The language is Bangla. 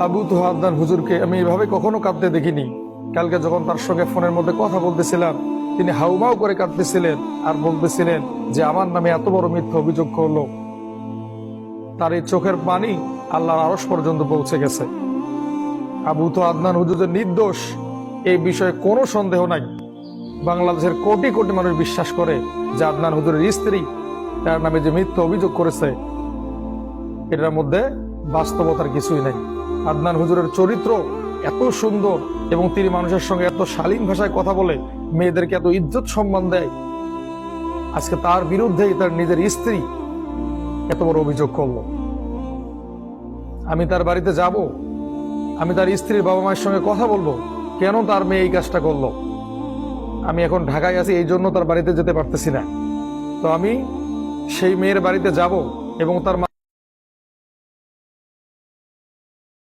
আবু তোহা আদনান হুজুরকে আমি এভাবে কখনো কাঁদতে দেখিনি। কালকে যখন তার সঙ্গে ফোনের মধ্যে কথা বলতেছিলাম, তিনি হাউমাউ করে কাঁদতেছিলেন আর বলতেছিলেন যে আমার নামে এত বড় মিথ্যা অভিযোগ করলো। তার এই চোখের পানি আল্লাহর আরশ পর্যন্ত পৌঁছে গেছে। আবু তোহা আদনান হুজুর যে নির্দোষ এই বিষয়ে কোনো সন্দেহ নাই। বাংলাদেশের কোটি কোটি মানুষ বিশ্বাস করে যে আদনান হুজুরের স্ত্রী তার নামে যে মিথ্যা অভিযোগ করেছে এটার মধ্যে বাস্তবতার কিছুই নাই। আদনান হুজুরের চরিত্র এত সুন্দর এবং তিনি মানুষের সঙ্গে এত শালীন ভাষায় কথা বলে, মেয়েদেরকে এত ইজ্জত সম্মান দেয়। আজকে তার বিরুদ্ধেই তার নিজের স্ত্রী এত বড় অভিযোগ করলো। আমি তার বাড়িতে যাব, আমি তার স্ত্রীর বাবা মায়ের সঙ্গে কথা বলবো কেন তার মেয়ে এই কাজটা করলো। আমি এখন ঢাকায় আছি, এই জন্য তার বাড়িতে যেতে পারতেছি না। তো আমি সেই মেয়ের বাড়িতে যাব এবং তার